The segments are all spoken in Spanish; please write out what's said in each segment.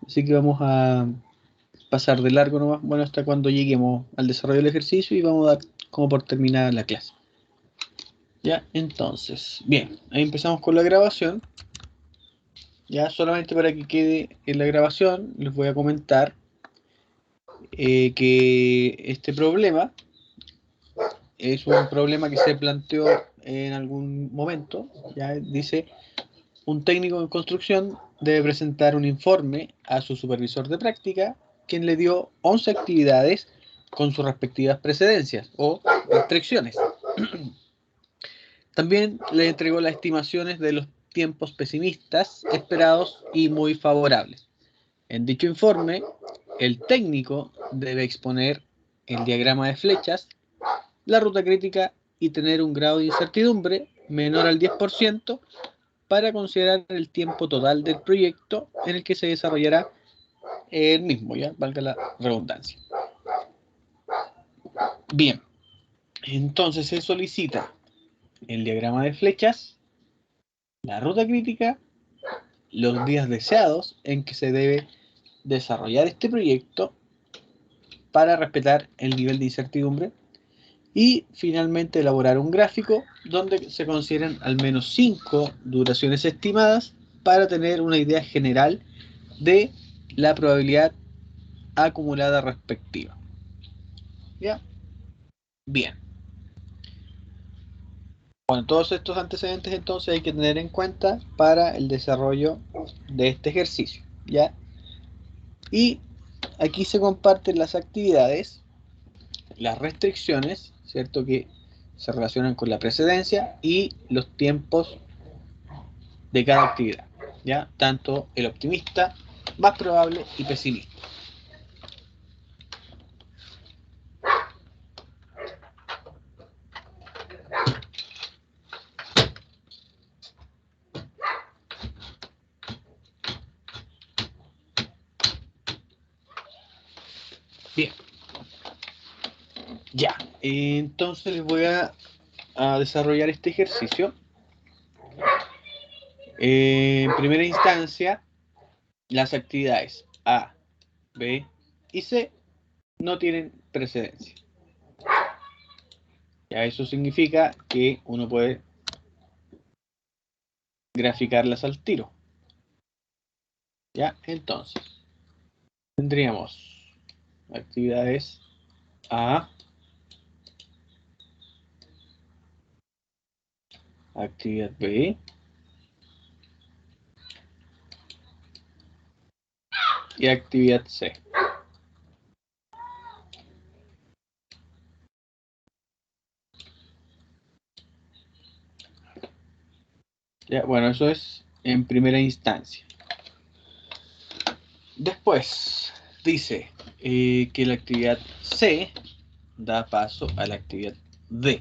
así que vamos a pasar de largo nomás, bueno, hasta cuando lleguemos al desarrollo del ejercicio y vamos a dar como por terminada la clase. Ya, entonces, bien, ahí empezamos con la grabación. Ya, solamente para que quede en la grabación, les voy a comentar que este problema es un problema que se planteó en algún momento. Ya dice, un técnico en construcción debe presentar un informe a su supervisor de práctica, quien le dio 11 actividades con sus respectivas precedencias o restricciones. También le entregó las estimaciones de los tiempos pesimistas, esperados y muy favorables. En dicho informe, el técnico debe exponer el diagrama de flechas, la ruta crítica y tener un grado de incertidumbre menor al 10% para considerar el tiempo total del proyecto en el que se desarrollará el mismo, ya valga la redundancia. Bien, entonces se solicita el diagrama de flechas, la ruta crítica, los días deseados en que se debe desarrollar este proyecto para respetar el nivel de incertidumbre y finalmente elaborar un gráfico donde se consideren al menos 5 duraciones estimadas para tener una idea general de la probabilidad acumulada respectiva. ¿Ya? Bien. Bueno, todos estos antecedentes entonces hay que tener en cuenta para el desarrollo de este ejercicio. ¿Ya? Y aquí se comparten las actividades, las restricciones, ¿cierto? Que se relacionan con la precedencia y los tiempos de cada actividad, ¿ya? Tanto el optimista, más probable y pesimista. Bien, ya. Entonces les voy a desarrollar este ejercicio. En primera instancia, las actividades A, B y C no tienen precedencia. Ya eso significa que uno puede graficarlas al tiro. Ya, entonces, tendríamos actividades A, actividad B y actividad C. Ya, bueno, eso es en primera instancia. Después dice que la actividad C da paso a la actividad D.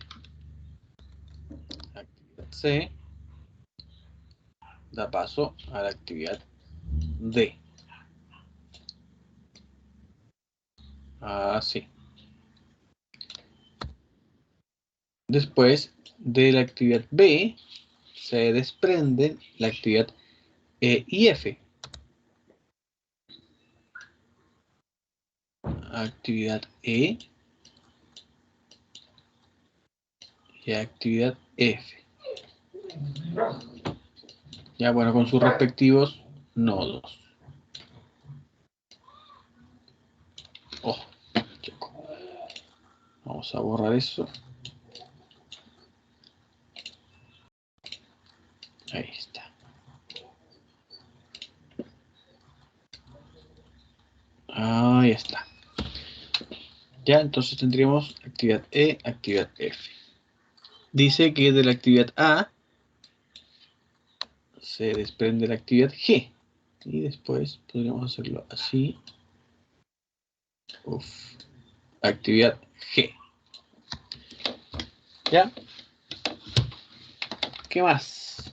La actividad C da paso a la actividad D. Así. Después de la actividad B se desprenden la actividad E y F. Actividad E y actividad F. Ya bueno, con sus respectivos nodos. Oh, vamos a borrar eso. Ahí está. Ahí está. Ya, entonces tendríamos actividad E, actividad F. Dice que de la actividad A se desprende la actividad G. Y después podríamos hacerlo así. Uf. Actividad G. ¿Ya? ¿Qué más?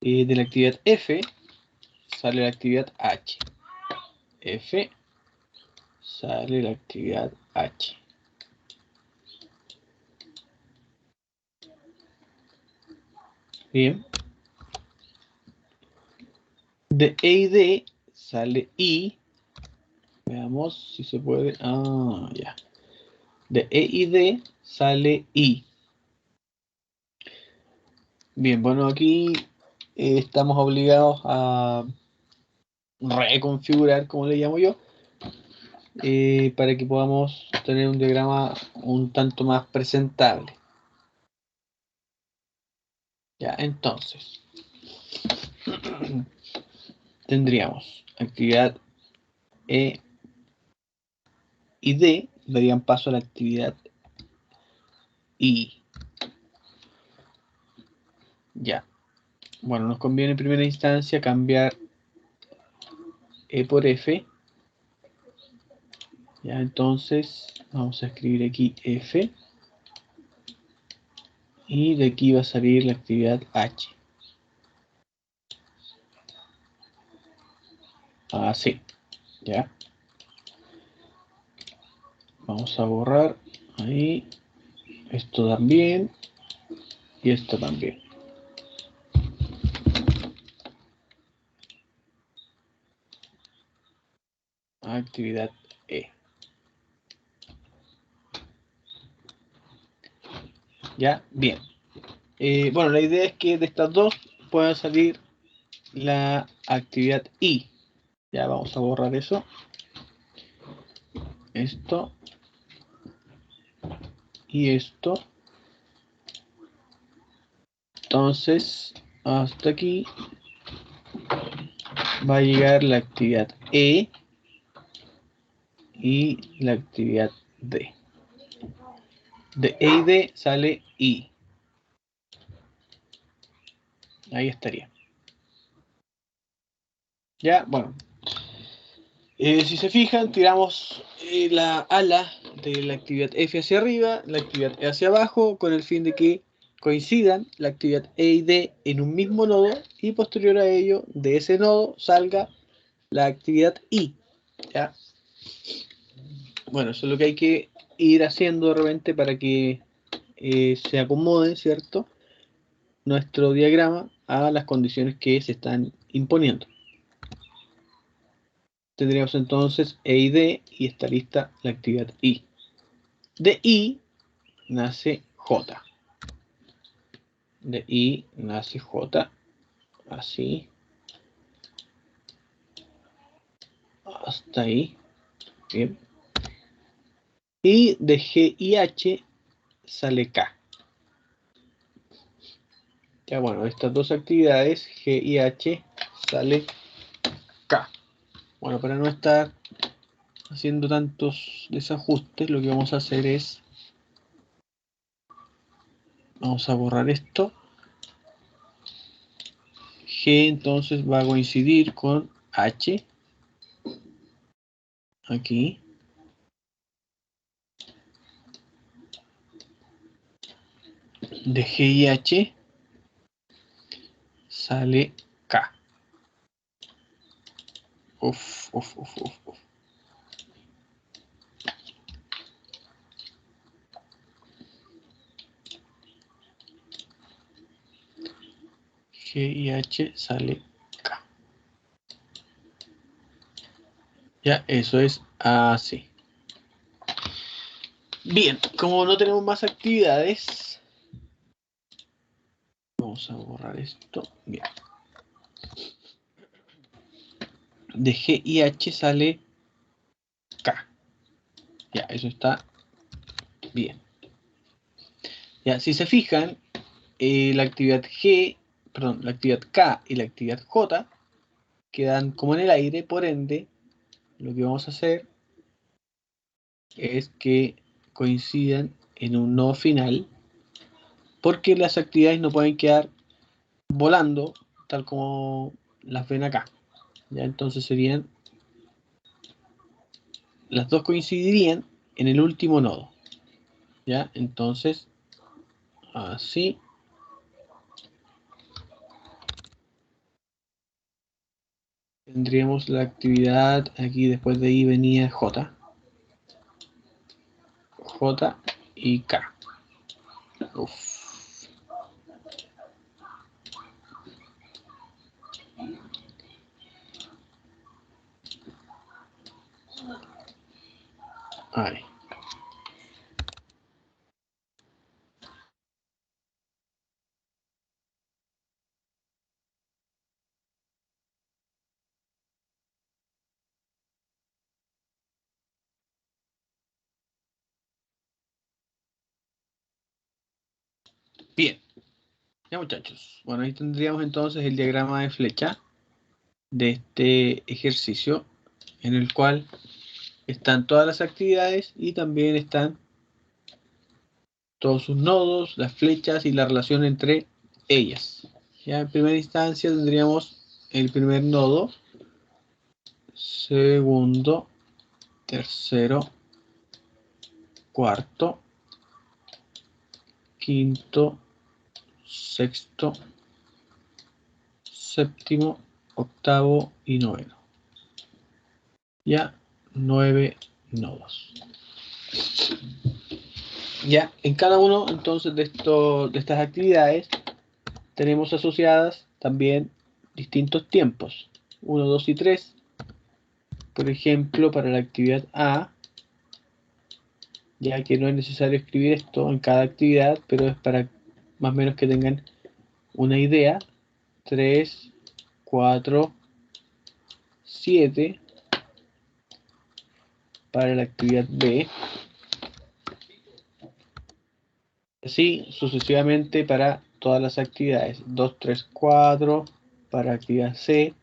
De la actividad F sale la actividad H. F sale la actividad H. Bien. De E y D sale I. Veamos si se puede. Ah, ya. De E y D sale I. Bien, bueno, aquí estamos obligados a reconfigurar, como le llamo yo, para que podamos tener un diagrama un tanto más presentable. Ya, entonces, tendríamos actividad E y D, darían paso a la actividad I. Ya, bueno, nos conviene en primera instancia cambiar E por F. Ya, entonces vamos a escribir aquí F y de aquí va a salir la actividad H. Así, ya. Vamos a borrar ahí, esto también y esto también. Actividad E. Ya, bien. Bueno, la idea es que de estas dos pueda salir la actividad I. Ya vamos a borrar eso. Esto y esto. Entonces, hasta aquí va a llegar la actividad E y la actividad D. De E y D sale I. Ahí estaría. Ya, bueno. Si se fijan, tiramos la ala de la actividad F hacia arriba, la actividad E hacia abajo, con el fin de que coincidan la actividad E y D en un mismo nodo y posterior a ello, de ese nodo salga la actividad I. ¿Ya? Bueno, eso es lo que hay que ir haciendo de repente para que se acomode, ¿cierto?, nuestro diagrama a las condiciones que se están imponiendo. Tendríamos entonces E y D y está lista la actividad I. De I nace J. De I nace J. Así. Hasta ahí. Bien. Y de G y H sale K. Ya bueno, estas dos actividades, G y H, sale K. Bueno, para no estar haciendo tantos desajustes, lo que vamos a hacer es, vamos a borrar esto. G entonces va a coincidir con H. Aquí. De G y H sale K. Uf, uf, uf, uf, uf. G y H sale K. Ya, eso es así. Bien, como no tenemos más actividades, vamos a borrar esto. Bien. De G y H sale K. Ya, eso está bien. Ya, si se fijan, la actividad G, perdón, la actividad K y la actividad J quedan como en el aire, por ende, lo que vamos a hacer es que coincidan en un nodo final, porque las actividades no pueden quedar volando tal como las ven acá. Ya, entonces serían, las dos coincidirían en el último nodo. Ya, entonces, así. Tendríamos la actividad, aquí después de I venía J. J y K. Uf. Ahí. Bien. Ya, muchachos. Bueno, ahí tendríamos entonces el diagrama de flecha de este ejercicio, en el cual están todas las actividades y también están todos sus nodos, las flechas y la relación entre ellas. Ya en primera instancia tendríamos el primer nodo, segundo, tercero, cuarto, quinto, sexto, séptimo, octavo y noveno. Ya 9 nodos. Ya en cada uno entonces de estas actividades tenemos asociadas también distintos tiempos, 1, 2 y 3. Por ejemplo, para la actividad A, ya que no es necesario escribir esto en cada actividad, pero es para más o menos que tengan una idea. 3, 4, 7 para la actividad B. Así sucesivamente para todas las actividades. 2, 3, 4 para actividad C.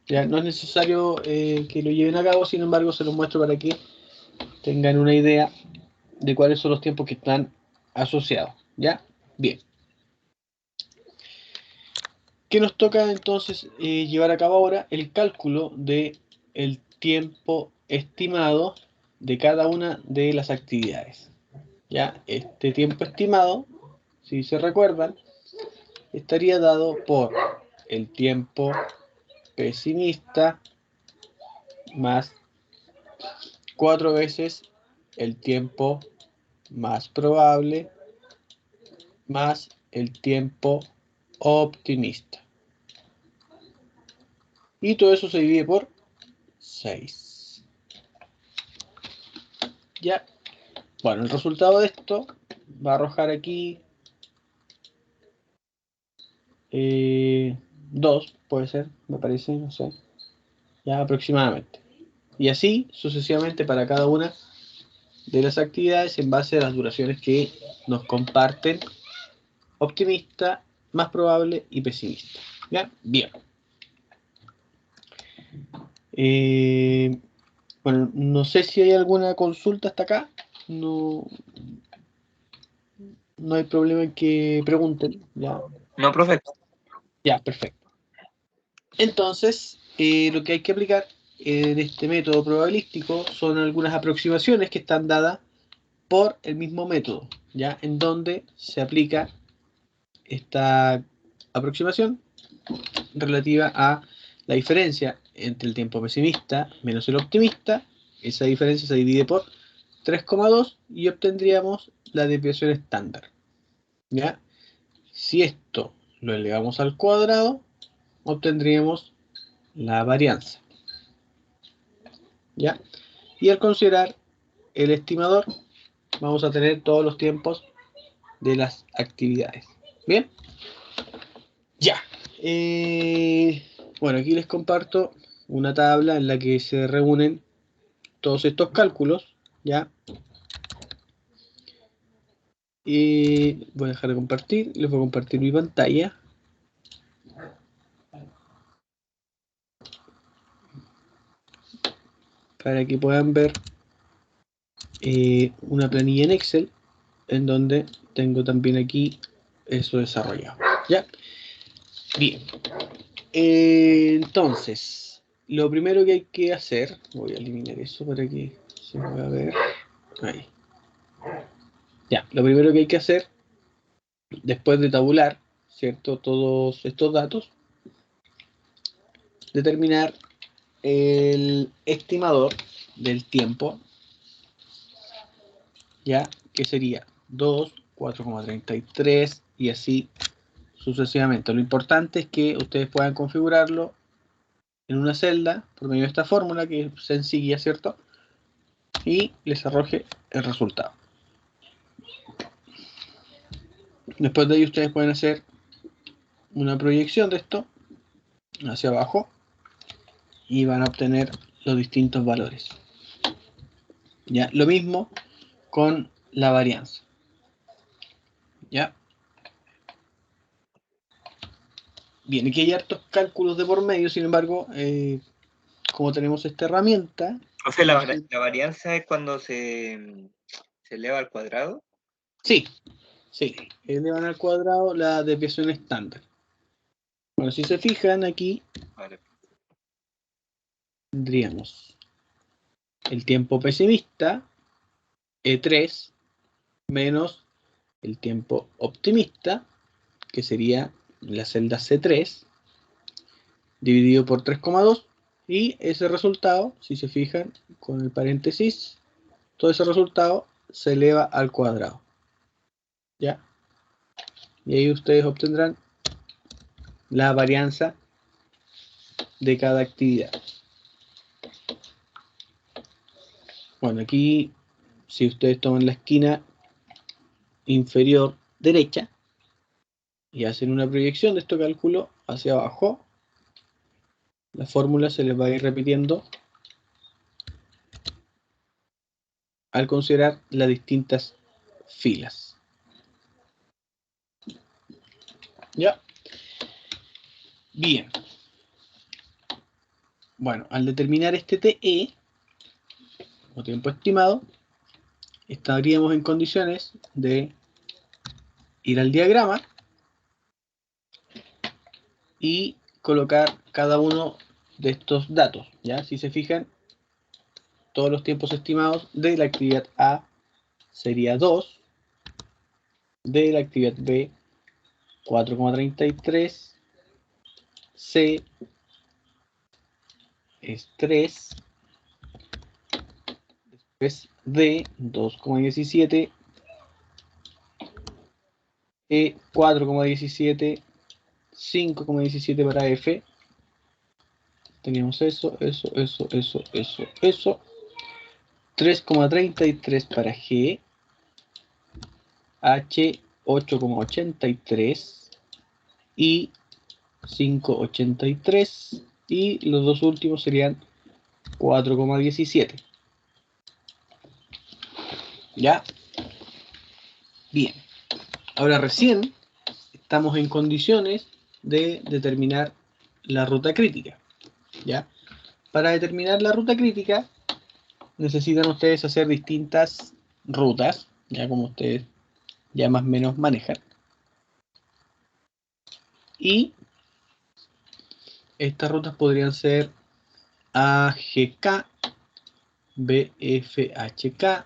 Ya no es necesario que lo lleven a cabo, sin embargo se los muestro para que tengan una idea de cuáles son los tiempos que están asociados. ¿Ya? Bien. ¿Qué nos toca entonces llevar a cabo ahora? El cálculo de el tiempo estimado de cada una de las actividades. ¿Ya? Este tiempo estimado, si se recuerdan, estaría dado por el tiempo pesimista más 4 veces el tiempo más probable más el tiempo optimista. Y todo eso se divide por 6. Ya. Bueno, el resultado de esto va a arrojar aquí 2, puede ser, me parece, no sé, ya aproximadamente. Y así sucesivamente para cada una de las actividades en base a las duraciones que nos comparten optimista, más probable y pesimista. ¿Ya? Bien. Bueno, no sé si hay alguna consulta hasta acá. No, no hay problema en que pregunten. Ya, No, profe. ya, perfecto. Entonces, lo que hay que aplicar en este método probabilístico son algunas aproximaciones que están dadas por el mismo método, ¿ya? En donde se aplica esta aproximación relativa a la diferencia entre el tiempo pesimista menos el optimista. Esa diferencia se divide por 3,2 y obtendríamos la desviación estándar. ¿Ya? Si esto lo elevamos al cuadrado, obtendríamos la varianza. ¿Ya? Y al considerar el estimador, vamos a tener todos los tiempos de las actividades. ¿Bien? Ya. Bueno, aquí les comparto una tabla en la que se reúnen todos estos cálculos. ¿Ya? Y voy a dejar de compartir. Les voy a compartir mi pantalla. Para que puedan ver una planilla en Excel en donde tengo también aquí eso desarrollado. ¿Ya? Bien. Entonces, lo primero que hay que hacer, voy a eliminar eso para que se pueda ver. Ahí. Ya, lo primero que hay que hacer, después de tabular, ¿cierto? Todos estos datos, determinar el estimador del tiempo, ya, que sería 2, 4,33 y así sucesivamente. Lo importante es que ustedes puedan configurarlo en una celda por medio de esta fórmula que es sencilla, ¿cierto? y les arroje el resultado. Después de ahí ustedes pueden hacer una proyección de esto hacia abajo y van a obtener los distintos valores. ¿Ya? Lo mismo con la varianza. ¿Ya? Bien, aquí hay hartos cálculos de por medio, sin embargo, como tenemos esta herramienta... O sea, la varianza es cuando se eleva al cuadrado. Sí, elevan al cuadrado la desviación estándar. Bueno, si se fijan aquí, Vale. tendríamos el tiempo pesimista, E3, menos el tiempo optimista, que sería la celda C3, dividido por 3,2, y ese resultado, si se fijan con el paréntesis, todo ese resultado se eleva al cuadrado. ¿Ya? Y ahí ustedes obtendrán la varianza de cada actividad. Bueno, aquí, si ustedes toman la esquina inferior derecha y hacen una proyección de este cálculo hacia abajo, la fórmula se les va a ir repitiendo al considerar las distintas filas. ¿Ya? Bien. Bueno, al determinar este TE, o tiempo estimado, estaríamos en condiciones de ir al diagrama y colocar cada uno de estos datos. ¿Ya? Si se fijan, todos los tiempos estimados de la actividad A sería 2, de la actividad B 4,33, C es 3, después D 2,17, E 4,17, 5,17 para F. Teníamos eso, 3,33 para G, H 8,83 y 5,83, y los dos últimos serían 4,17. ¿Ya? Bien. Ahora recién estamos en condiciones de determinar la ruta crítica. ¿Ya? Para determinar la ruta crítica necesitan ustedes hacer distintas rutas, ya como ustedes ya más o menos manejan. Y estas rutas podrían ser AGK, BFHK,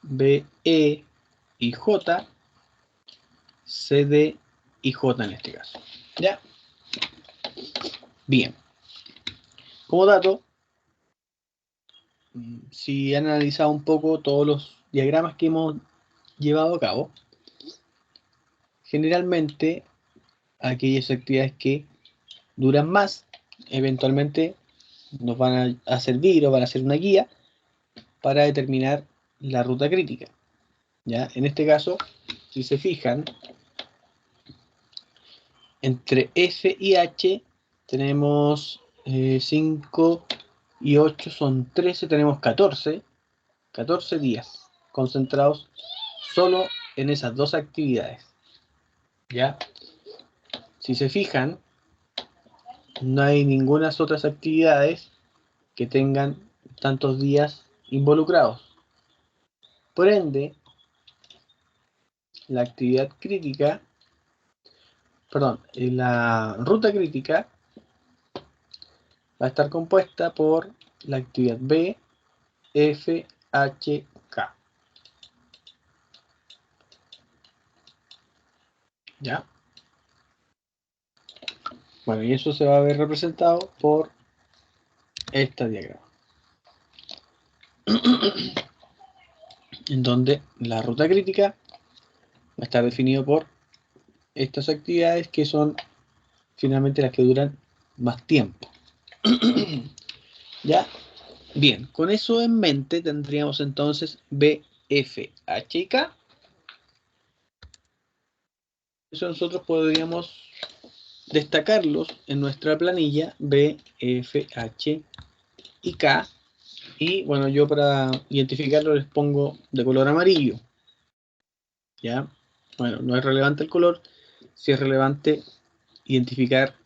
BE y J, CD y J en este caso. ¿Ya? Bien. Como dato, si han analizado un poco todos los diagramas que hemos llevado a cabo, generalmente aquellas actividades que duran más, eventualmente nos van a servir o van a ser una guía para determinar la ruta crítica. ¿Ya? En este caso, si se fijan, entre F y H tenemos 5 y 8 son 13, tenemos 14 días concentrados solo en esas dos actividades. ¿Ya? Si se fijan, no hay ninguna otras actividades que tengan tantos días involucrados. Por ende, la actividad crítica, perdón, la ruta crítica va a estar compuesta por la actividad B, F, H, K. ¿Ya? Bueno, y eso se va a ver representado por este diagrama. En donde la ruta crítica va a estar definido por estas actividades que son finalmente las que duran más tiempo. ¿Ya? Bien, con eso en mente tendríamos entonces B, F, H y K. Eso nosotros podríamos destacarlos en nuestra planilla B, F, H y K. Y bueno, yo para identificarlo les pongo de color amarillo. ¿Ya? Bueno, no es relevante el color, sí es relevante identificar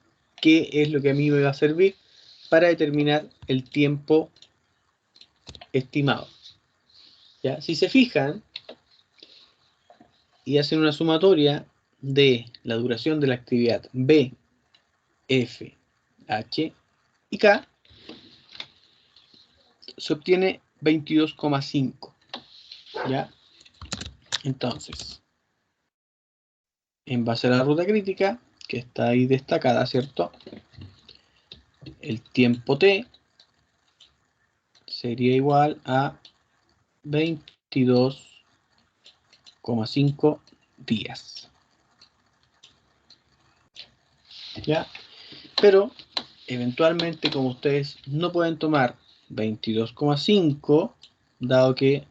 qué es lo que a mí me va a servir para determinar el tiempo estimado. ¿Ya? Si se fijan y hacen una sumatoria de la duración de la actividad B, F, H y K, se obtiene 22,5. ¿Ya? Entonces, en base a la ruta crítica, que está ahí destacada, ¿cierto? El tiempo T sería igual a 22,5 días. ¿Ya? Pero, eventualmente, como ustedes no pueden tomar 22,5, dado que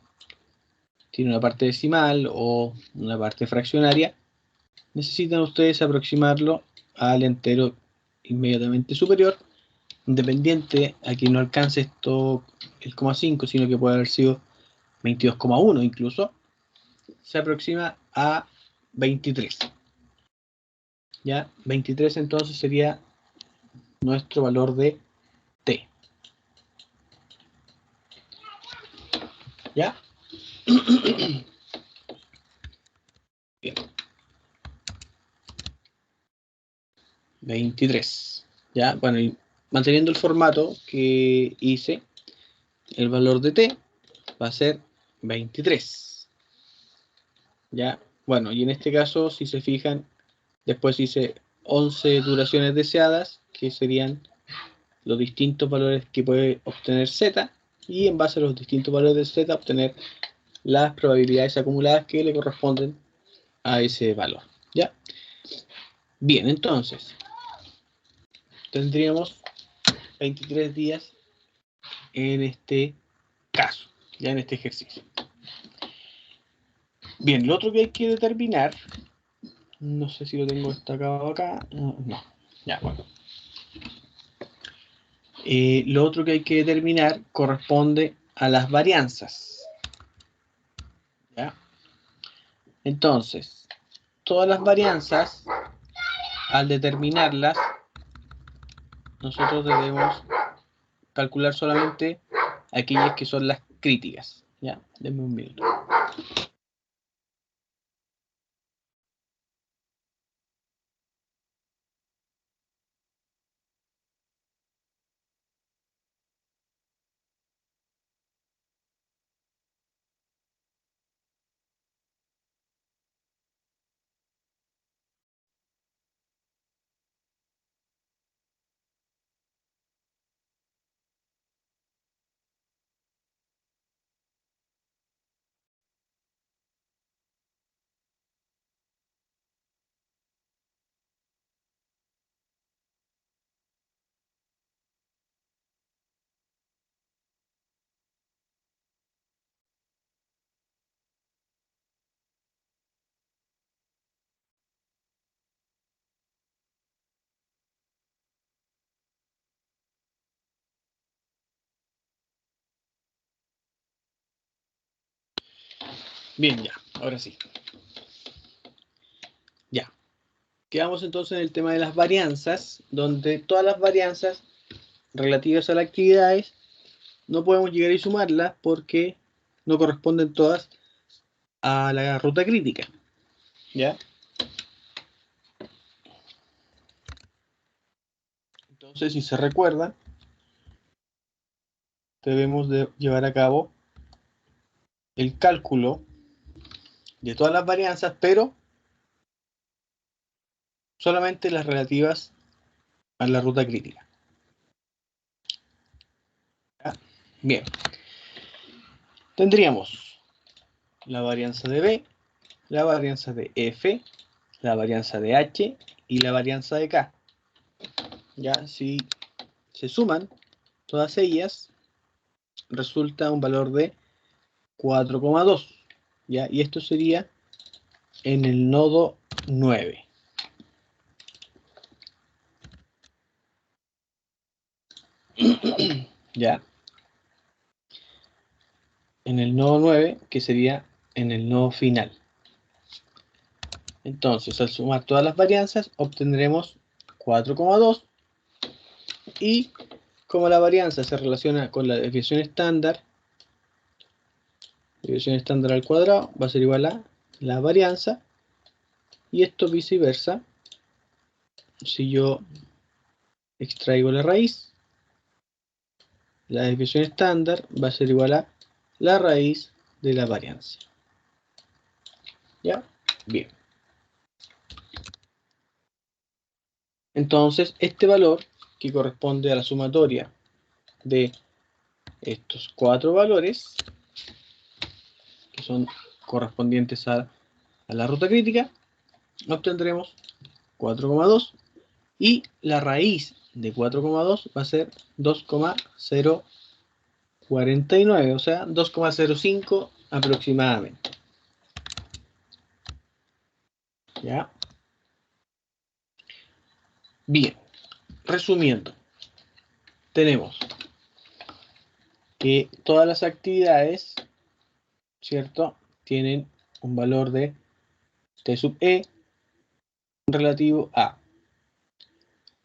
tiene una parte decimal o una parte fraccionaria, necesitan ustedes aproximarlo al entero inmediatamente superior, independiente a que no alcance esto el 0,5, sino que puede haber sido 22,1 incluso, se aproxima a 23. ¿Ya? 23 entonces sería nuestro valor de T. ¿Ya? Bien. 23. ¿Ya? Bueno, y manteniendo el formato que hice, el valor de T va a ser 23. ¿Ya? Bueno, y en este caso, si se fijan, después hice 11 duraciones deseadas, que serían los distintos valores que puede obtener Z, y en base a los distintos valores de Z, obtener las probabilidades acumuladas que le corresponden a ese valor. ¿Ya? Bien, entonces, tendríamos 23 días en este caso, ya en este ejercicio. Bien, lo otro que hay que determinar, no sé si lo tengo destacado acá, no, ya, bueno. Lo otro que hay que determinar corresponde a las varianzas. ¿Ya? Entonces, todas las varianzas, al determinarlas, nosotros debemos calcular solamente aquellas que son las críticas. ¿Ya? Denme un minuto. Bien, ya, ahora sí. Ya. Quedamos entonces en el tema de las varianzas, donde todas las varianzas relativas a las actividades no podemos llegar y sumarlas porque no corresponden todas a la ruta crítica. ¿Ya? Entonces, si se recuerdan, debemos de llevar a cabo el cálculo de todas las varianzas, pero solamente las relativas a la ruta crítica. ¿Ya? Bien. Tendríamos la varianza de B, la varianza de F, la varianza de H y la varianza de K. Ya, si se suman todas ellas, resulta un valor de 4,2. ¿Ya? Y esto sería en el nodo 9. ¿Ya? En el nodo 9, que sería en el nodo final. Entonces, al sumar todas las varianzas, obtendremos 4,2. Y como la varianza se relaciona con la desviación estándar al cuadrado va a ser igual a la varianza. Y esto viceversa, si yo extraigo la raíz, la desviación estándar va a ser igual a la raíz de la varianza. ¿Ya? Bien. Entonces, este valor, que corresponde a la sumatoria de estos 4 valores, que son correspondientes a la ruta crítica, obtendremos 4,2 y la raíz de 4,2 va a ser 2,049, o sea, 2,05 aproximadamente. ¿Ya? Bien, resumiendo, tenemos que todas las actividades, ¿cierto?, tienen un valor de T sub E relativo a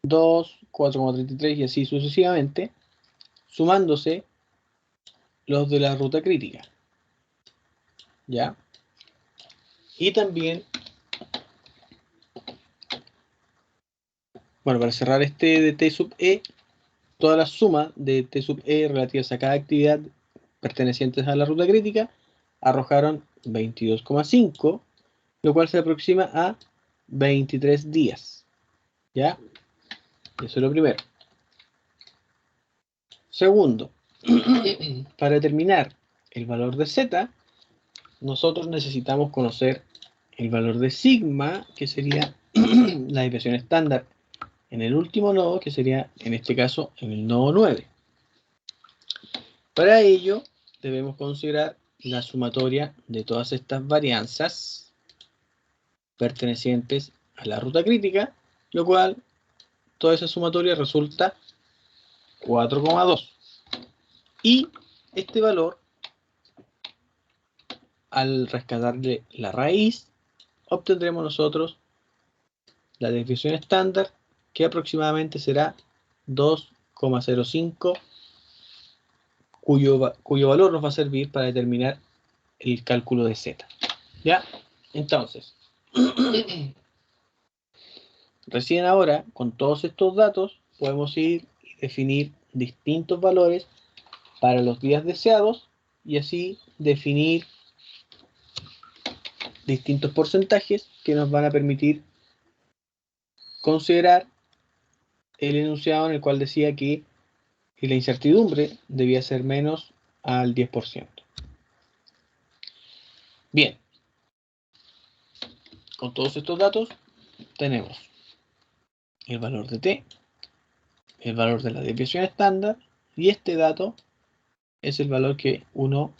2, 4,33 y así sucesivamente, sumándose los de la ruta crítica. ¿Ya? Y también, bueno, para cerrar este de T sub E, todas las sumas de T sub E relativas a cada actividad pertenecientes a la ruta crítica arrojaron 22,5, lo cual se aproxima a 23 días. ¿Ya? Eso es lo primero. Segundo, para determinar el valor de Z, nosotros necesitamos conocer el valor de sigma, que sería la desviación estándar en el último nodo, que sería en este caso en el nodo 9. Para ello debemos considerar la sumatoria de todas estas varianzas pertenecientes a la ruta crítica, lo cual toda esa sumatoria resulta 4,2. Y este valor, al rescatarle la raíz, obtendremos nosotros la desviación estándar, que aproximadamente será 2,05, cuyo valor nos va a servir para determinar el cálculo de Z. ¿Ya? Entonces, recién ahora, con todos estos datos, podemos ir y definir distintos valores para los días deseados y así definir distintos porcentajes que nos van a permitir considerar el enunciado en el cual decía que la incertidumbre debía ser menos al 10%. Bien, con todos estos datos tenemos el valor de T, el valor de la desviación estándar, y este dato es el valor que uno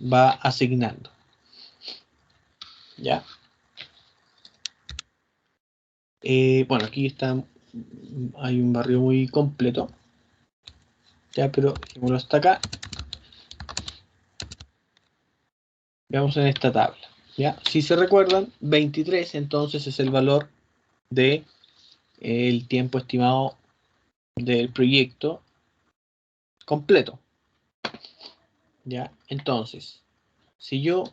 va asignando. ¿Ya? Bueno, aquí está, hay un barrio muy completo, ya, pero dejémoslo hasta acá. Veamos en esta tabla. ¿Ya? Si se recuerdan, 23 entonces es el valor de el tiempo estimado del proyecto completo. ¿Ya? Entonces, si yo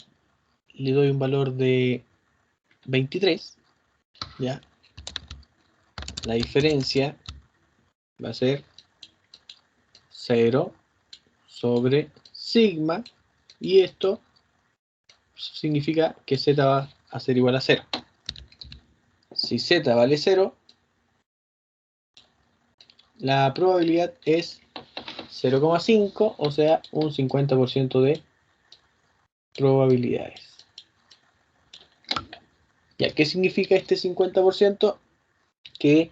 le doy un valor de 23, ¿ya?, la diferencia va a ser 0 sobre sigma, y esto significa que Z va a ser igual a 0. Si Z vale 0, la probabilidad es 0,5, o sea, un 50% de probabilidades. ¿Ya? ¿Qué significa este 50%? Que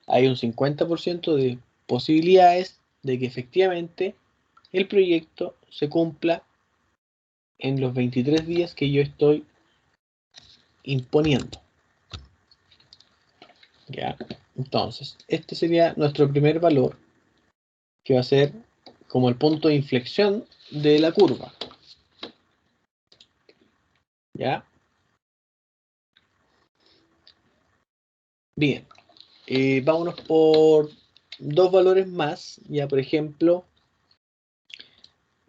hay un 50% de posibilidades de que efectivamente el proyecto se cumpla en los 23 días que yo estoy imponiendo. ¿Ya? Entonces, este sería nuestro primer valor, que va a ser como el punto de inflexión de la curva. ¿Ya? Bien. Vámonos por dos valores más. Ya, por ejemplo,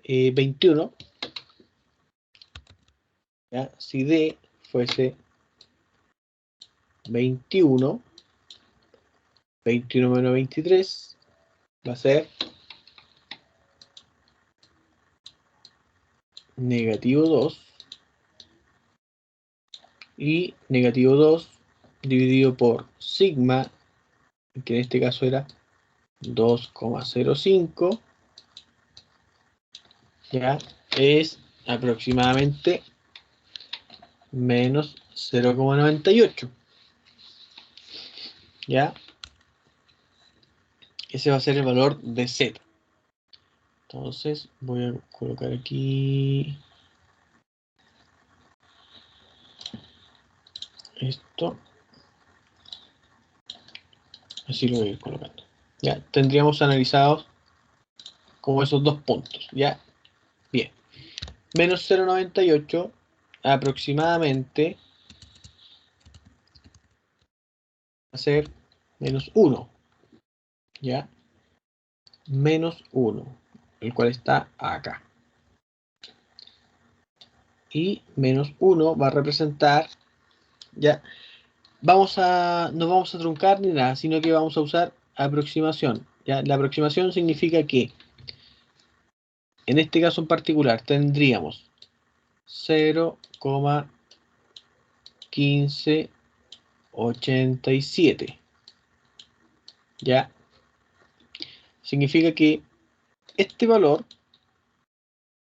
21. ¿Ya? Si D fuese 21, 21 menos 23 va a ser negativo 2. Y negativo 2 dividido por sigma, que en este caso era 2,05, ya es aproximadamente menos 0,98. ¿Ya? Ese va a ser el valor de Z. Entonces voy a colocar aquí esto. Así lo voy a ir colocando. Ya tendríamos analizados como esos dos puntos. Ya, bien. Menos 0,98 aproximadamente va a ser menos 1. ¿Ya? Menos 1, el cual está acá. Y menos 1 va a representar, ya, no vamos a truncar ni nada, sino que vamos a usar aproximación. ¿Ya? La aproximación significa que, en este caso en particular, tendríamos 0,1587. ¿Ya? Significa que este valor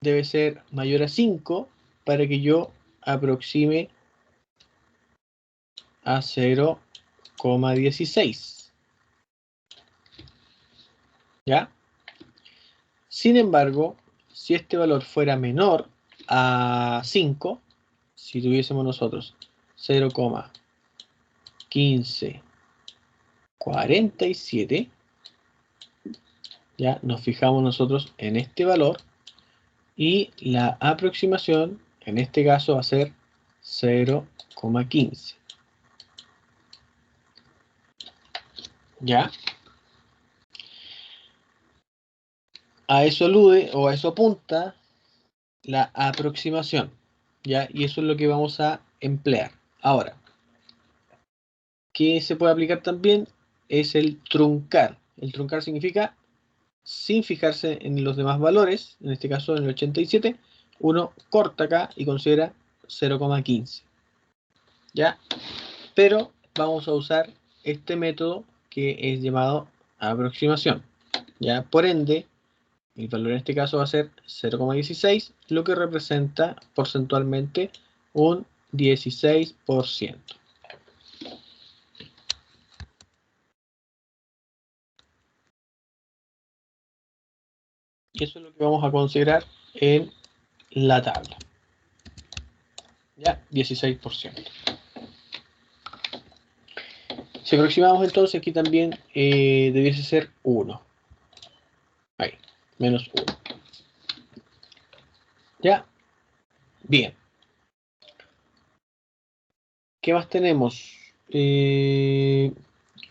debe ser mayor a 5 para que yo aproxime a 0,16. ¿Ya? Sin embargo, si este valor fuera menor a 5, si tuviésemos nosotros 0,1547, ya nos fijamos nosotros en este valor y la aproximación en este caso va a ser 0,15. ¿Ya? A eso alude o a eso apunta la aproximación. ¿Ya? Y eso es lo que vamos a emplear. Ahora, ¿qué se puede aplicar también? Es el truncar. El truncar significa, sin fijarse en los demás valores, en este caso en el 87, uno corta acá y considera 0,15. ¿Ya? Pero vamos a usar este método que es llamado aproximación. ¿Ya? Por ende, el valor en este caso va a ser 0,16, lo que representa porcentualmente un 16%. Y eso es lo que vamos a considerar en la tabla. Ya, 16%. Si aproximamos entonces, aquí también debiese ser 1. Ahí, menos 1. Ya, bien. ¿Qué más tenemos?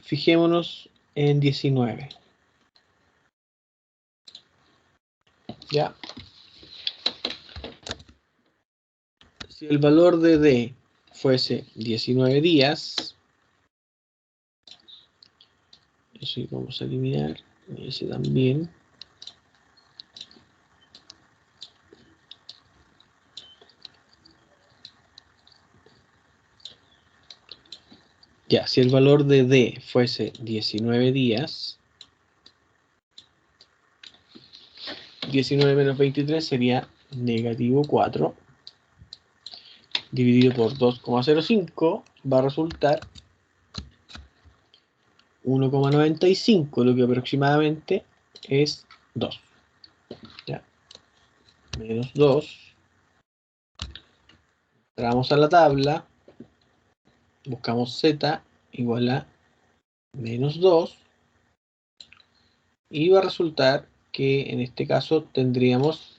Fijémonos en 19. Ya. Si el valor de D fuese 19 días, eso vamos a eliminar, ese también. Ya, si el valor de D fuese 19 días, 19 menos 23 sería negativo 4, dividido por 2,05 va a resultar 1,95, lo que aproximadamente es 2. ¿Ya? menos 2. Entramos a la tabla, buscamos z igual a menos 2 y va a resultar que en este caso tendríamos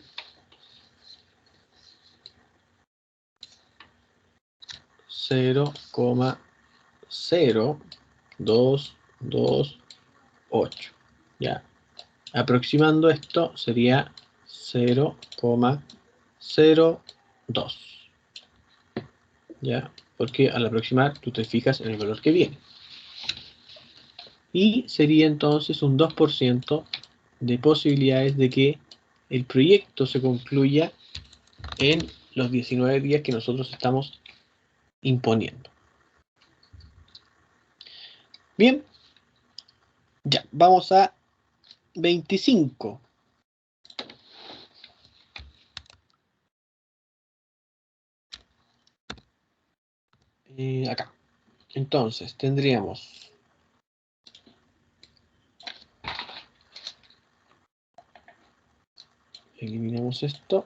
0,0228. Ya. Aproximando esto sería 0,02. ¿Ya? Porque al aproximar tú te fijas en el valor que viene. Y sería entonces un 2% de posibilidades de que el proyecto se concluya en los 19 días que nosotros estamos imponiendo. Bien, ya, vamos a 25. Acá. Entonces, tendríamos eliminamos esto,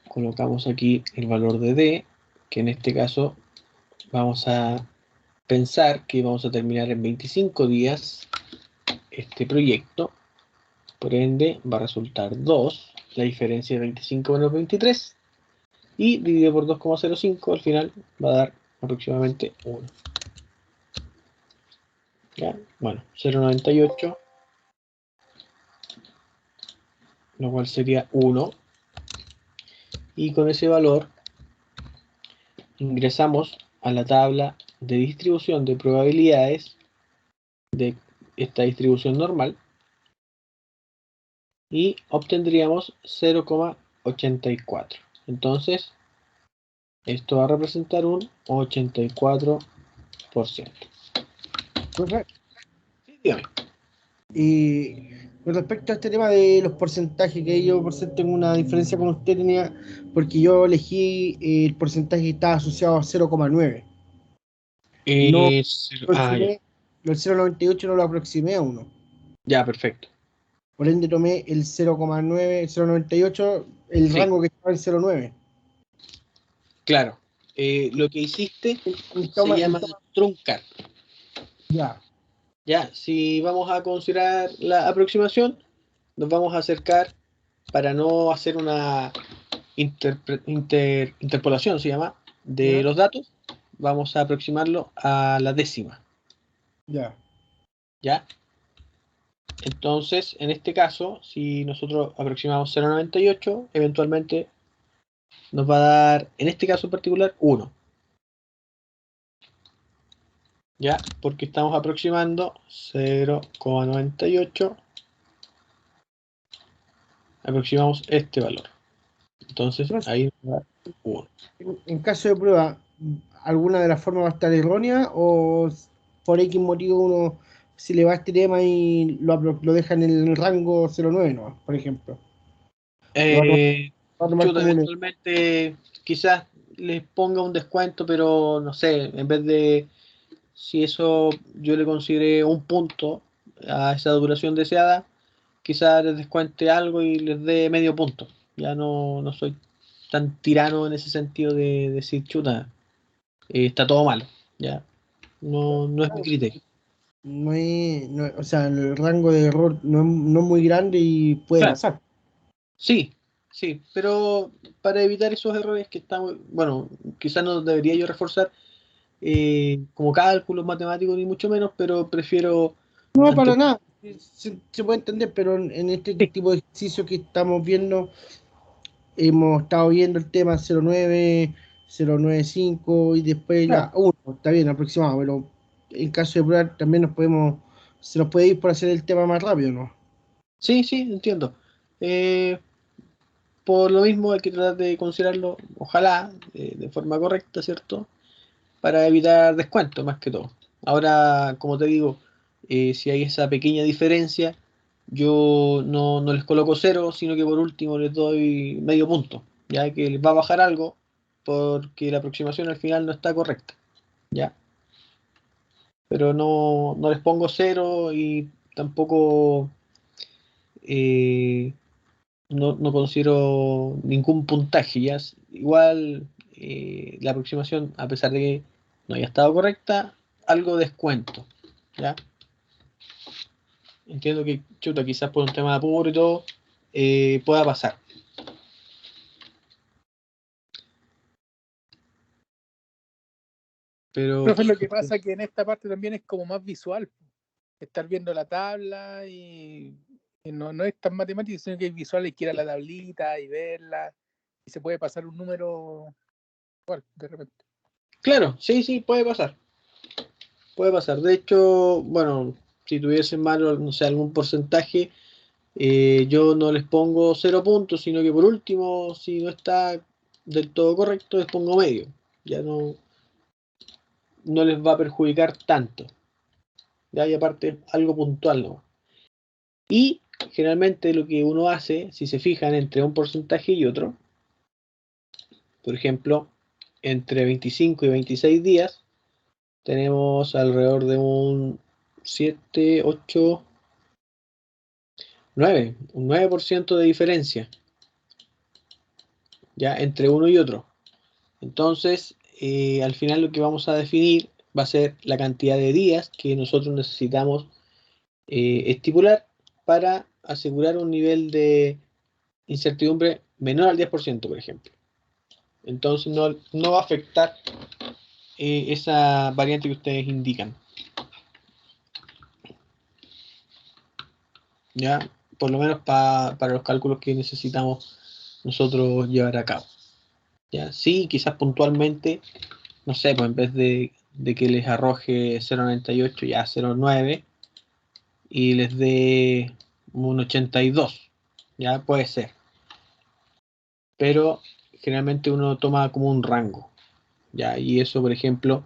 colocamos aquí el valor de D, que en este caso vamos a pensar que vamos a terminar en 25 días este proyecto, por ende va a resultar 2, la diferencia de 25 menos 23, y dividido por 2,05 al final va a dar aproximadamente 1. ¿Ya? Bueno, 0,98, lo cual sería 1, y con ese valor ingresamos a la tabla de distribución de probabilidades de esta distribución normal y obtendríamos 0,84. Entonces, esto va a representar un 84%. Profe, Sí, dígame. y con respecto a este tema de los porcentajes, que yo por ser tengo una diferencia con usted tenía, porque yo elegí el porcentaje que estaba asociado a 0,9. No Ya. aproximé, el 0,98 no lo aproximé a 1. Ya, perfecto. Por ende tomé el 0,9, 0,98, el Sí, rango que estaba en 0,9. claro. Lo que hiciste se En llama toma- truncar. ya, Ya, si vamos a considerar la aproximación, nos vamos a acercar para no hacer una interpolación, se llama, de ya, los datos, vamos a aproximarlo a la décima, ya. ¿ya? Entonces, en este caso, si nosotros aproximamos 0,98, eventualmente nos va a dar, en este caso en particular, 1, ¿ya? Porque estamos aproximando 0,98, aproximamos este valor. Entonces, Entonces, ahí nos va a dar 1. en caso de prueba, ¿alguna de las formas va a estar errónea o por X motivo uno si le va a este tema y lo deja en el rango 0,9 no, por ejemplo? Lo va a tomar, Eh, lo va a tomar Chuta, como un... eventualmente quizás les ponga un descuento, pero no sé, en vez de, si eso yo le consideré un punto a esa duración deseada, quizás les descuente algo y les dé medio punto. Ya no soy tan tirano en ese sentido de decir, chuta, está todo malo. Ya, no es mi criterio. o sea, el rango de error no es muy grande y puede Claro, pasar. sí, sí, pero para evitar esos errores que están, bueno, quizás no debería yo reforzar como cálculos matemáticos ni mucho menos, pero prefiero No, para ante... nada. Se puede entender, pero en este Sí, tipo de ejercicio que estamos viendo, hemos estado viendo el tema 0,9, 0,95 y después claro. la 1. Está bien, aproximado, pero en caso de prueba también se nos puede ir por hacer el tema más rápido, ¿no? Sí, sí, entiendo. Eh, por lo mismo hay que tratar de considerarlo, ojalá, de forma correcta, ¿cierto? Para evitar descuentos más que todo. Ahora, como te digo, si hay esa pequeña diferencia, yo no les coloco cero, sino que por último les doy medio punto, ya que les va a bajar algo porque la aproximación al final no está correcta, ¿ya? Pero no les pongo cero y tampoco no considero ningún puntaje, ya. Igual la aproximación, a pesar de que no haya estado correcta, algo descuento, ¿ya? Entiendo que, chuta, quizás por un tema de apuro y todo, pueda pasar. Pero Profe, lo que pasa es que en esta parte también es como más visual. Estar viendo la tabla y no es tan matemático, sino que es visual, hay que ir a la tablita y verla. Y se puede pasar un número igual, de repente. claro, sí, puede pasar. Puede pasar. De hecho, bueno, si tuviesen malo, no sé, algún porcentaje, yo no les pongo 0 puntos, sino que por último, si no está del todo correcto, les pongo medio. Ya no les va a perjudicar tanto. Ya, y aparte, algo puntual, ¿no? Y generalmente lo que uno hace, si se fijan entre un porcentaje y otro, por ejemplo, entre 25 y 26 días, tenemos alrededor de un 7, 8, 9, un 9% de diferencia, ya, entre uno y otro. Entonces, al final lo que vamos a definir va a ser la cantidad de días que nosotros necesitamos estipular para asegurar un nivel de incertidumbre menor al 10%, por ejemplo. Entonces no va a afectar esa variante que ustedes indican. ¿Ya? Por lo menos para los cálculos que necesitamos nosotros llevar a cabo. ¿Ya? Sí, quizás puntualmente, no sé, pues en vez de que les arroje 0,98 ya 0,9 y les dé un 82, ya puede ser. Pero generalmente uno toma como un rango, ¿ya? Y eso, por ejemplo,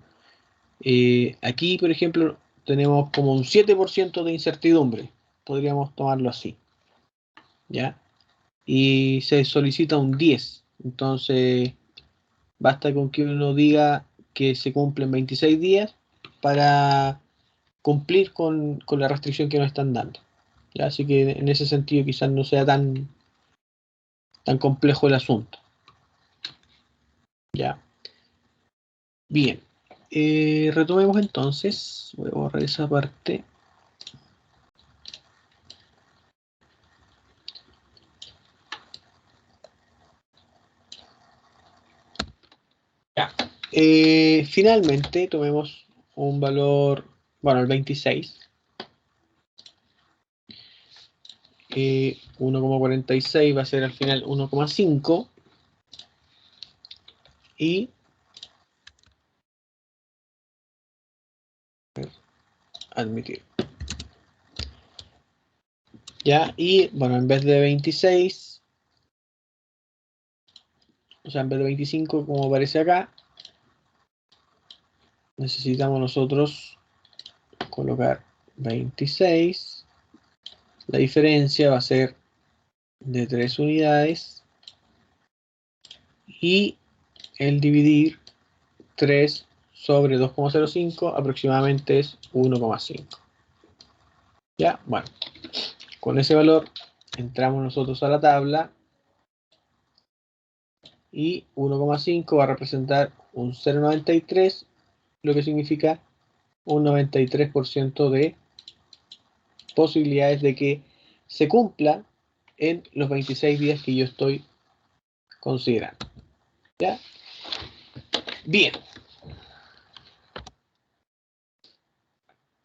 aquí, por ejemplo, tenemos como un 7% de incertidumbre, podríamos tomarlo así, ¿ya? Y se solicita un 10, entonces basta con que uno diga que se cumplen 26 días para cumplir con la restricción que nos están dando, ¿ya? Así que en ese sentido quizás no sea tan complejo el asunto, ¿ya? Bien, retomemos entonces, voy a borrar esa parte. Ya. Finalmente tomemos un valor, bueno, el 26, 1,46 va a ser al final 1,5 y admitir. Ya, y bueno, en vez de 26, o sea, en vez de 25, como aparece acá, necesitamos nosotros colocar 26. La diferencia va a ser de 3 unidades y el dividir 3 sobre 2,05 aproximadamente es 1,5. Ya, bueno, con ese valor entramos nosotros a la tabla y 1,5 va a representar un 0,93, lo que significa un 93% de posibilidades de que se cumpla en los 26 días que yo estoy considerando. ¿Ya? Bien.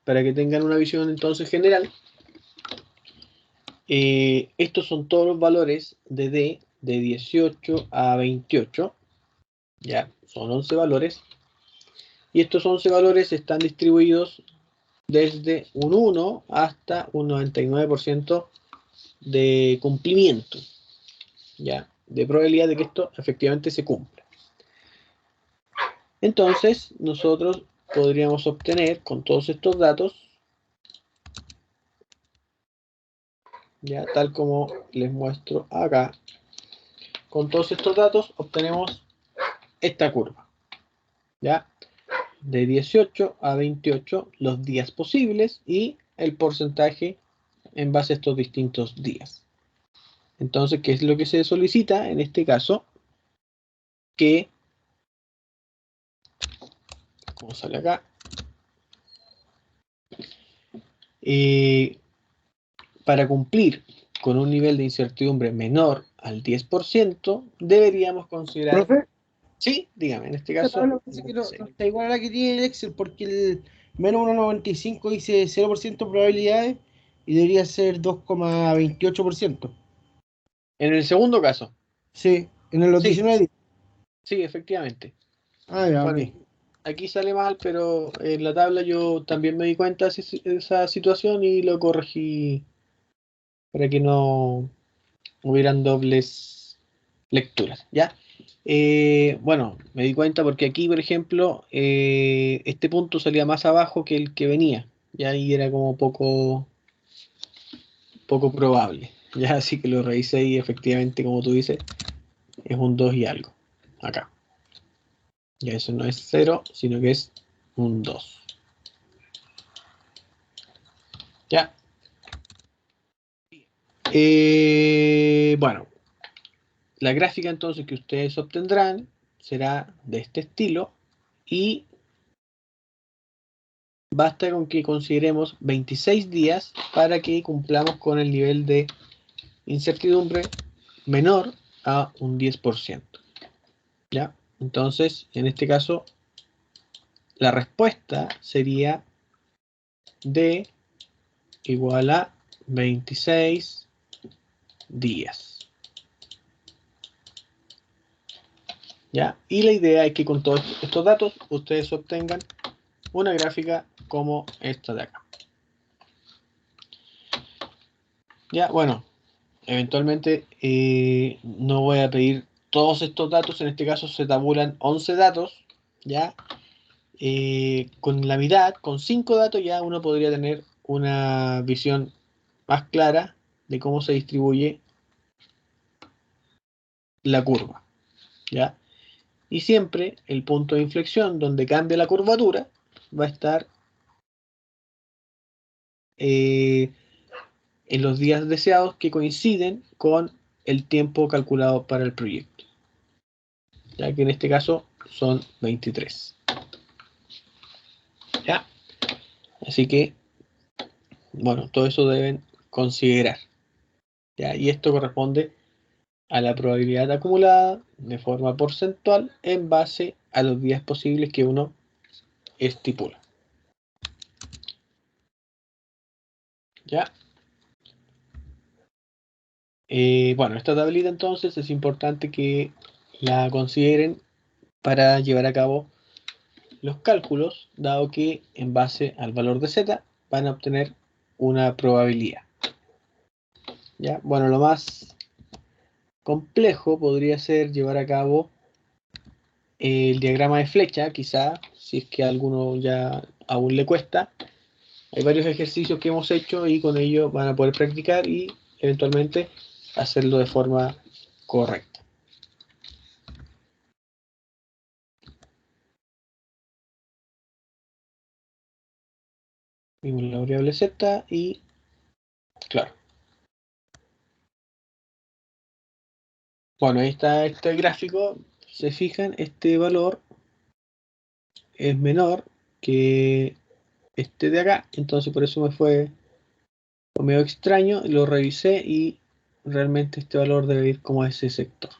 Para que tengan una visión entonces general, estos son todos los valores de D de 18 a 28. Ya, son 11 valores. Y estos 11 valores están distribuidos desde un 1 hasta un 99% de cumplimiento, ¿ya? De probabilidad de que esto efectivamente se cumpla. Entonces, nosotros podríamos obtener con todos estos datos, ya tal como les muestro acá, con todos estos datos obtenemos esta curva, ¿ya? De 18 a 28 los días posibles y el porcentaje en base a estos distintos días. Entonces, ¿qué es lo que se solicita en este caso? Que, como sale acá, para cumplir con un nivel de incertidumbre menor al 10%, deberíamos considerar... ¿Profe? Sí, dígame, en este Esa caso... tabla parece que no está igual a la que tiene el Excel, porque el menos 1,95 dice 0% probabilidades y debería ser 2,28%. En el segundo caso, Sí, en los sí, 19 días. sí, efectivamente. Ah, ya, Bueno, ok. aquí sale mal, pero en la tabla yo también me di cuenta de esa situación y lo corregí para que no hubieran dobles lecturas, ¿ya? Bueno, me di cuenta porque aquí, por ejemplo, este punto salía más abajo que el que venía, ya, y era como poco probable, ya, así que lo revisé y efectivamente, como tú dices, es un 2 y algo, acá. Ya eso no es 0, sino que es un 2. Ya. Bueno, la gráfica entonces que ustedes obtendrán será de este estilo y basta con que consideremos 26 días para que cumplamos con el nivel de incertidumbre menor a un 10%. ¿Ya? Entonces, en este caso, la respuesta sería D igual a 26 días. ¿Ya? Y la idea es que con todos estos datos ustedes obtengan una gráfica como esta de acá. Ya, bueno, eventualmente no voy a pedir todos estos datos, en este caso se tabulan 11 datos, ¿ya? Con la mitad, con 5 datos ya uno podría tener una visión más clara de cómo se distribuye la curva, ¿ya? Y siempre el punto de inflexión donde cambia la curvatura va a estar en los días deseados que coinciden con el tiempo calculado para el proyecto, ya que en este caso son 23. ¿Ya? Así que, bueno, todo eso deben considerar, ¿ya? Y esto corresponde a la probabilidad acumulada de forma porcentual en base a los días posibles que uno estipula. ¿Ya? Bueno, esta tablita entonces es importante que la consideren para llevar a cabo los cálculos, dado que en base al valor de z van a obtener una probabilidad. ¿Ya? Bueno, lo más complejo podría ser llevar a cabo el diagrama de flecha, quizá, si es que a alguno ya aún le cuesta. Hay varios ejercicios que hemos hecho y con ello van a poder practicar y eventualmente hacerlo de forma correcta. Vimos la variable z y, claro. Bueno, ahí está este gráfico. Se fijan, este valor es menor que este de acá, entonces por eso me fue medio extraño, lo revisé y realmente este valor debe ir como a ese sector.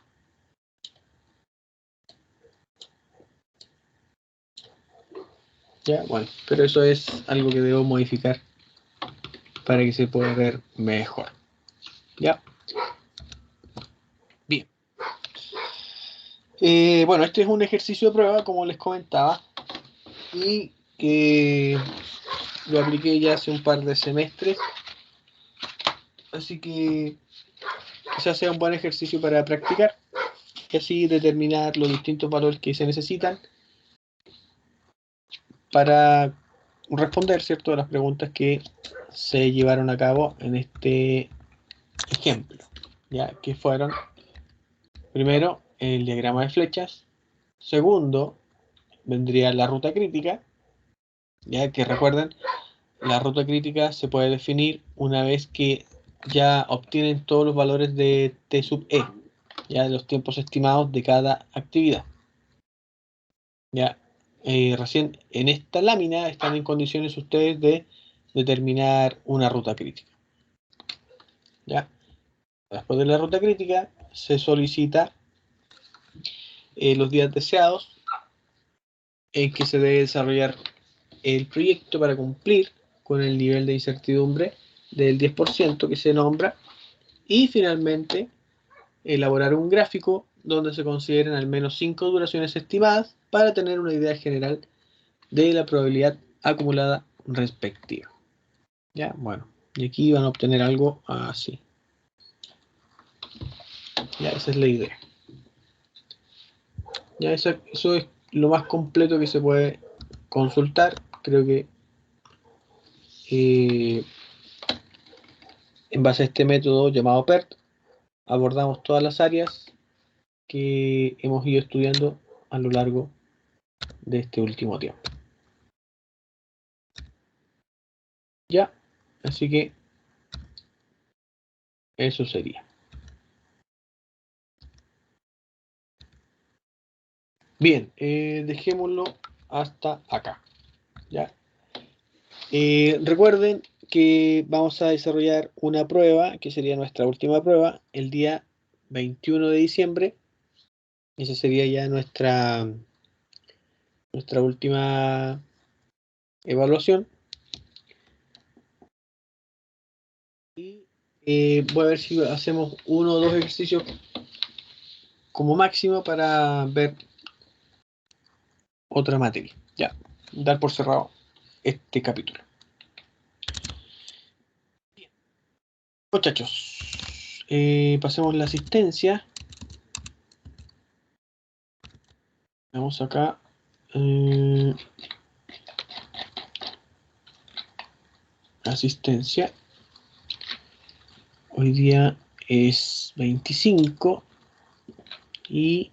Ya, bueno, pero eso es algo que debo modificar para que se pueda ver mejor. Ya. Bien. Bueno, este es un ejercicio de prueba, como les comentaba, y que lo apliqué ya hace un par de semestres, así que quizás sea un buen ejercicio para practicar y así determinar los distintos valores que se necesitan para responder, ¿cierto?, a las preguntas que se llevaron a cabo en este ejemplo, ya que fueron, primero, el diagrama de flechas, segundo, vendría la ruta crítica, ya que recuerden, la ruta crítica se puede definir una vez que ya obtienen todos los valores de T sub E, ya los tiempos estimados de cada actividad. Ya, recién en esta lámina están en condiciones ustedes de determinar una ruta crítica. Ya, después de la ruta crítica se solicita los días deseados en que se debe desarrollar el proyecto para cumplir con el nivel de incertidumbre del 10% que se nombra, y finalmente elaborar un gráfico donde se consideren al menos 5 duraciones estimadas para tener una idea general de la probabilidad acumulada respectiva. Ya, bueno, y aquí van a obtener algo así. Ya, esa es la idea. Ya, eso es lo más completo que se puede consultar. Creo que en base a este método llamado PERT abordamos todas las áreas que hemos ido estudiando a lo largo de este último tiempo. Ya, así que eso sería. Bien, dejémoslo hasta acá. ¿Ya? Recuerden que vamos a desarrollar una prueba, que sería nuestra última prueba, el día 21 de diciembre. Esa sería ya nuestra última evaluación. Y voy a ver si hacemos 1 o 2 ejercicios como máximo para ver otra materia. Ya, dar por cerrado este capítulo. Bien. Muchachos, pasemos la asistencia. Vamos acá. Asistencia. Hoy día es 25 y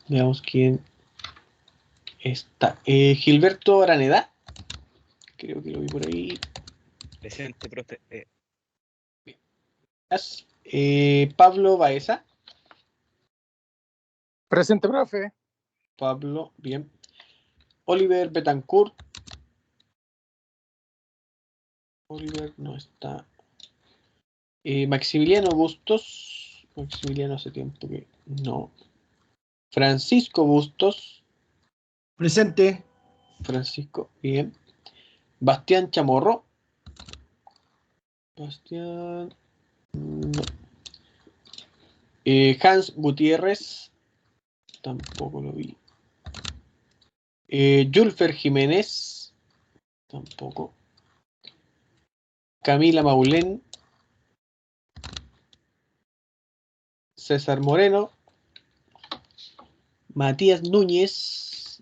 veamos quién está. Gilberto Araneda. Creo que lo vi por ahí. Presente, profe. Pablo Baeza. Presente, profe. Pablo, bien. Oliver Betancourt. Oliver no está. Maximiliano Bustos. Maximiliano hace tiempo que no. Francisco Bustos. Presente. Francisco, bien. Bastián Chamorro. Bastián. No. Hans Gutiérrez. Tampoco lo vi. Julfer Jiménez. Tampoco. Camila Maulén. César Moreno. Matías Núñez.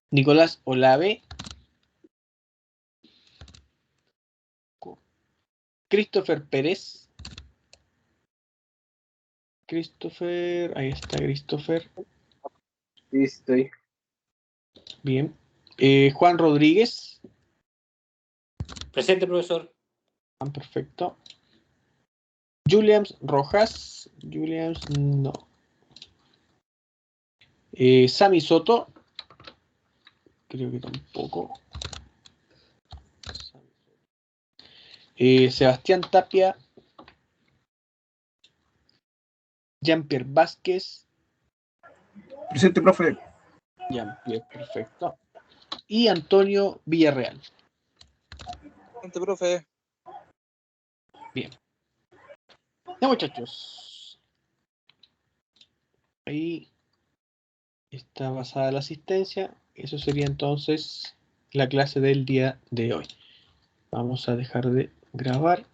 Nicolás Olave. Christopher Pérez. Ahí está Christopher. Sí, estoy. Bien. Juan Rodríguez. Presente, profesor. Perfecto. Julians Rojas. No. Sammy Soto. Creo que tampoco. Sebastián Tapia. Jean-Pierre Vázquez. Presente, profe. Jean-Pierre, perfecto. Y Antonio Villarreal. Presente, profe. Bien. Ya, muchachos. Ahí está basada la asistencia. Eso sería entonces la clase del día de hoy. Vamos a dejar de grabar.